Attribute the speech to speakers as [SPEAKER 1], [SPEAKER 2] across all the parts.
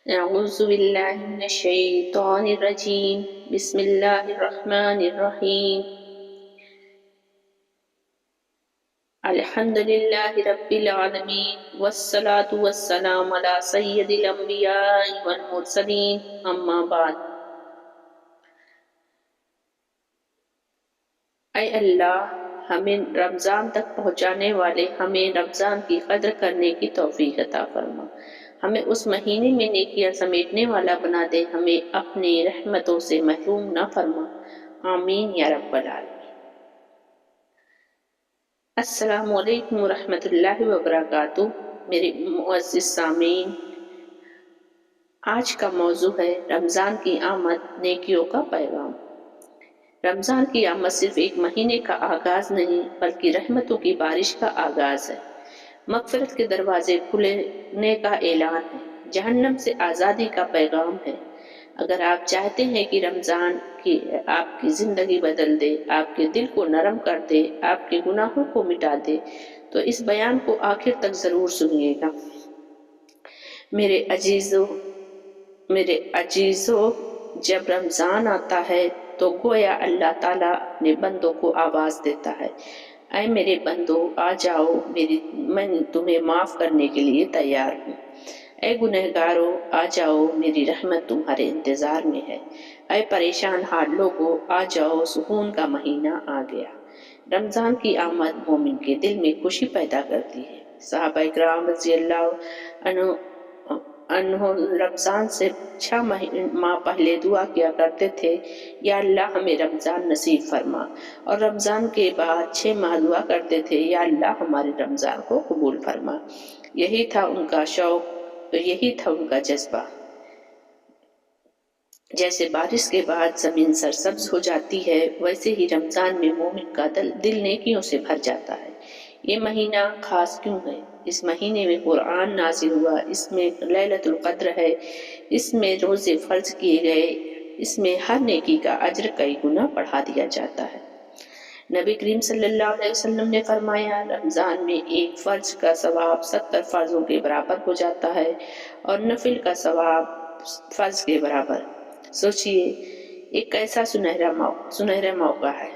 [SPEAKER 1] اعوذ باللہ من الشیطان الرجیم بسم اللہ الرحمن الرحیم الحمد للہ رب العالمین والصلاة والسلام علی سید الانبیاء والمرسلین اما بعد۔ اے اللہ، ہمیں رمضان تک پہنچانے والے ہمیں رمضان کی قدر کرنے کی توفیق عطا فرما، ہمیں اس مہینے میں نیکیاں سمیٹنے والا بنا دے، ہمیں اپنی رحمتوں سے محروم نہ فرما، آمین یا رب العالمین۔ السلام علیکم ورحمۃ اللہ وبرکاتہ۔ میرے معزز سامعین، آج کا موضوع ہے رمضان کی آمد، نیکیوں کا پیغام۔ رمضان کی آمد صرف ایک مہینے کا آغاز نہیں بلکہ رحمتوں کی بارش کا آغاز ہے، مغفرت کے دروازے کھلنے کا اعلان ہے، جہنم سے آزادی کا پیغام ہے۔ اگر آپ چاہتے ہیں کہ رمضان کی آپ کی زندگی بدل دے، آپ کے دل کو نرم کر دے، آپ کے گناہوں کو مٹا دے، تو اس بیان کو آخر تک ضرور سنیے گا۔ میرے عزیزو، جب رمضان آتا ہے تو گویا اللہ تعالیٰ اپنے بندوں کو آواز دیتا ہے، اے میرے بندو آ جاؤ، میں تمہیں معاف کرنے کے لیے تیار ہوں۔ اے گنہگارو آ جاؤ، میری رحمت تمہارے انتظار میں ہے۔ اے پریشان حال لوگو آ جاؤ، سکون کا مہینہ آ گیا۔ رمضان کی آمد مومن کے دل میں خوشی پیدا کرتی ہے۔ صحابہ اکرام رضی اللہ عنہ رمضان سے 6 ماہ پہلے دعا کیا کرتے تھے، یا اللہ ہمیں رمضان نصیب فرما، اور رمضان کے بعد 6 ماہ دعا کرتے تھے، یا اللہ ہمارے رمضان کو قبول فرما۔ یہی تھا ان کا شوق، یہی تھا ان کا جذبہ۔ جیسے بارش کے بعد زمین سرسبز ہو جاتی ہے، ویسے ہی رمضان میں مومن کا دل نیکیوں سے بھر جاتا ہے۔ یہ مہینہ خاص کیوں ہے؟ اس مہینے میں قرآن نازل ہوا، اس میں لیلۃ القدر ہے، اس میں روزے فرض کیے گئے، اس میں ہر نیکی کا اجر کئی گنا بڑھا دیا جاتا ہے۔ نبی کریم صلی اللہ علیہ وسلم نے فرمایا، رمضان میں ایک فرض کا ثواب 70 فرضوں کے برابر ہو جاتا ہے، اور نفل کا ثواب فرض کے برابر۔ سوچئے، ایک کیسا سنہرا موقع ہے۔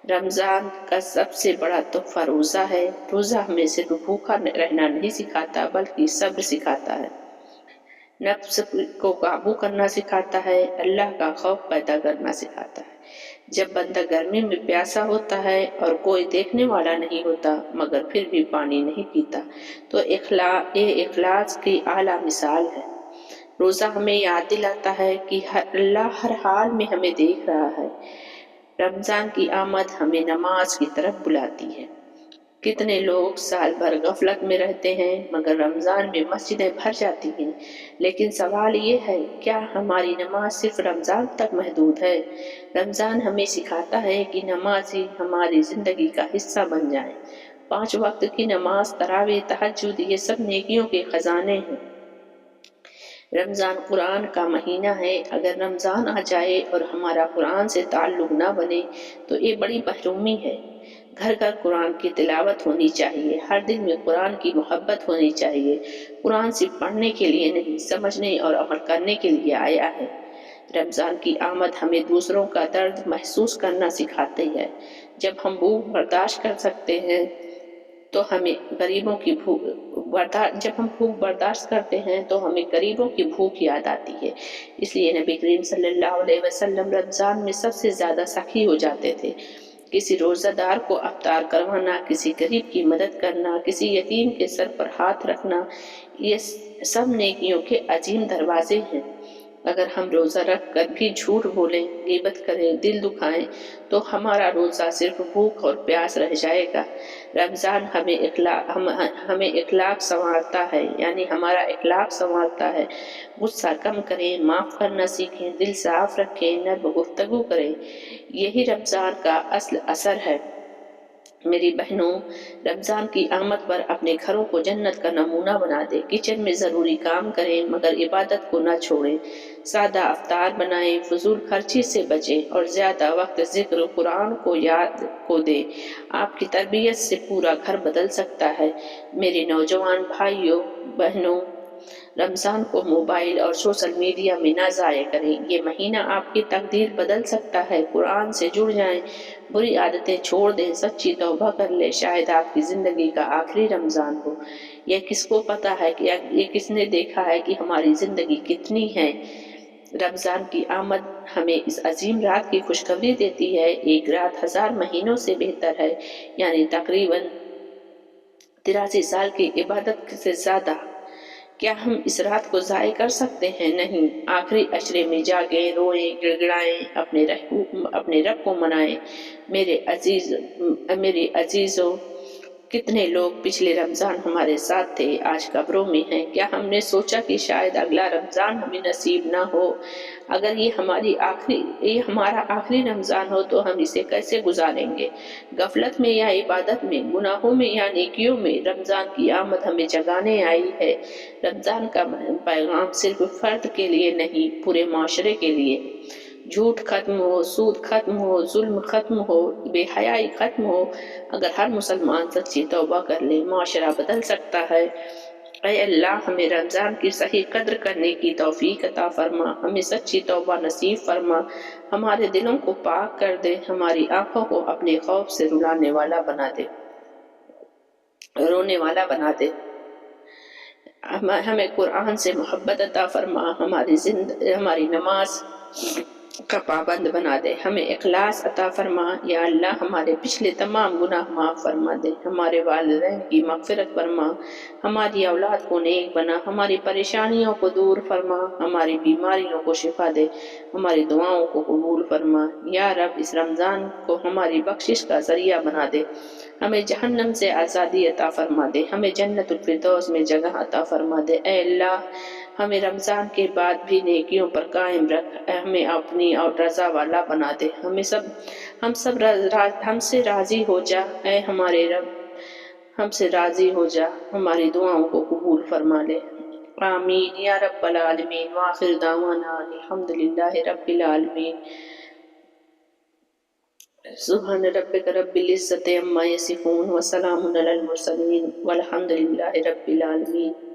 [SPEAKER 1] رمضان کا سب سے بڑا تحفہ روزہ ہے۔ روزہ ہمیں صرف بھوکا رہنا نہیں سکھاتا بلکہ صبر سکھاتا ہے، نفس کو قابو کرنا سکھاتا ہے، اللہ کا خوف پیدا کرنا سکھاتا ہے۔ جب بندہ گرمی میں پیاسا ہوتا ہے اور کوئی دیکھنے والا نہیں ہوتا مگر پھر بھی پانی نہیں پیتا تو یہ اخلاص کی اعلیٰ مثال ہے۔ روزہ ہمیں یاد دلاتا ہے کہ اللہ ہر حال میں ہمیں دیکھ رہا ہے۔ رمضان کی آمد ہمیں نماز کی طرف بلاتی ہے۔ کتنے لوگ سال بھر غفلت میں رہتے ہیں مگر رمضان میں مسجدیں بھر جاتی ہیں، لیکن سوال یہ ہے، کیا ہماری نماز صرف رمضان تک محدود ہے؟ رمضان ہمیں سکھاتا ہے کہ نماز ہی ہماری زندگی کا حصہ بن جائے۔ 5 وقت کی نماز، تراویح، تہجد، یہ سب نیکیوں کے خزانے ہیں۔ رمضان قرآن کا مہینہ ہے۔ اگر رمضان آ جائے اور ہمارا قرآن سے تعلق نہ بنے تو یہ بڑی محرومی ہے۔ گھر گھر قرآن کی تلاوت ہونی چاہیے، ہر دل میں قرآن کی محبت ہونی چاہیے۔ قرآن صرف پڑھنے کے لیے نہیں، سمجھنے اور عمل کرنے کے لیے آیا ہے۔ رمضان کی آمد ہمیں دوسروں کا درد محسوس کرنا سکھاتی ہے۔ جب ہم بھوک برداشت کر سکتے ہیں تو ہمیں غریبوں کی جب ہم بھوک برداشت کرتے ہیں تو ہمیں غریبوں کی بھوک یاد آتی ہے۔ اس لیے نبی کریم صلی اللہ علیہ وسلم رمضان میں سب سے زیادہ سخی ہو جاتے تھے۔ کسی روزہ دار کو افطار کروانا، کسی غریب کی مدد کرنا، کسی یتیم کے سر پر ہاتھ رکھنا، یہ سب نیکیوں کے عظیم دروازے ہیں۔ اگر ہم روزہ رکھ کر بھی جھوٹ بولیں، غیبت کریں، دل دکھائیں تو ہمارا روزہ صرف بھوک اور پیاس رہ جائے گا۔ رمضان ہمیں اخلاق سنوارتا ہے، یعنی ہمارا اخلاق سنوارتا ہے۔ غصہ کم کریں، معاف کرنا سیکھیں، دل صاف رکھیں، نرم گفتگو کریں، یہی رمضان کا اصل اثر ہے۔ میری بہنوں، رمضان کی آمد پر اپنے گھروں کو جنت کا نمونہ بنا دیں۔ کچن میں ضروری کام کریں مگر عبادت کو نہ چھوڑیں۔ سادہ افطار بنائیں، فضول خرچی سے بچیں اور زیادہ وقت ذکر قرآن کو یاد کو دیں۔ آپ کی تربیت سے پورا گھر بدل سکتا ہے۔ میرے نوجوان بھائیوں بہنوں، رمضان کو موبائل اور سوشل میڈیا میں نہ ضائع کریں، یہ مہینہ آپ کی تقدیر بدل سکتا ہے۔ قرآن سے جڑ جائیں، بری عادتیں چھوڑ دیں، سچی توبہ کر لیں، شاید آپ کی زندگی کا آخری رمضان ہو۔ یہ کس کو پتا ہے کہ یہ کس نے دیکھا ہے کہ ہماری زندگی کتنی ہے۔ رمضان کی آمد ہمیں اس عظیم رات کی خوشخبری دیتی ہے، ایک رات 1000 مہینوں سے بہتر ہے، یعنی تقریباً 83 سال کی عبادت سے زیادہ۔ کیا ہم اس رات کو ضائع کر سکتے ہیں؟ نہیں۔ آخری عشرے میں جاگیں، روئیں، گڑگڑائیں، اپنے رب کو منائیں۔ میرے عزیزوں، کتنے لوگ پچھلے رمضان ہمارے ساتھ تھے، آج قبروں میں ہیں۔ کیا ہم نے سوچا کہ شاید اگلا رمضان ہمیں نصیب نہ ہو؟ اگر یہ ہمارا آخری رمضان ہو تو ہم اسے کیسے گزاریں گے؟ غفلت میں یا عبادت میں، گناہوں میں یا نیکیوں میں؟ رمضان کی آمد ہمیں جگانے آئی ہے۔ رمضان کا پیغام صرف فرد کے لیے نہیں، پورے معاشرے کے لیے۔ جھوٹ ختم ہو، سود ختم ہو، ظلم ختم ہو، بے حیائی ختم ہو۔ اگر ہر مسلمان سچی توبہ کر لے، معاشرہ بدل سکتا ہے۔ اے اللہ، ہمیں رمضان کی صحیح قدر کرنے کی توفیق عطا فرما، ہمیں سچی توبہ نصیب فرما، ہمارے دلوں کو پاک کر دے، ہماری آنکھوں کو اپنے خوف سے رونے والا بنا دے۔ ہمیں قرآن سے محبت عطا فرما، ہماری نماز کا پابند بنا دے، ہمیں اخلاص عطا فرما۔ یا اللہ، ہمارے پچھلے تمام گناہ معاف فرما دے، ہمارے والدین کی مغفرت فرما، ہماری اولاد کو نیک بنا، ہماری پریشانیوں کو دور فرما، ہماری بیماریوں کو شفا دے، ہماری دعاؤں کو قبول فرما۔ یا رب، اس رمضان کو ہماری بخشش کا ذریعہ بنا دے، ہمیں جہنم سے آزادی عطا فرما دے، ہمیں جنت الفردوس میں جگہ عطا فرما دے۔ اے اللہ، ہمیں رمضان کے بعد بھی نیکیوں پر قائم رکھ، ہمیں اپنی اور رضا والا بنا دے، ہم سے راضی ہو جا۔ اے ہمارے رب، ہم سے راضی ہو جا، ہماری دعاؤں کو قبول فرما لے۔ آمین یا رب العالمین۔ وآخر دعوانا الحمدللہ رب العالمین۔ سبحان ربک رب العزت عما یصفون وسلام علی المرسلین والحمد للہ رب العالمین۔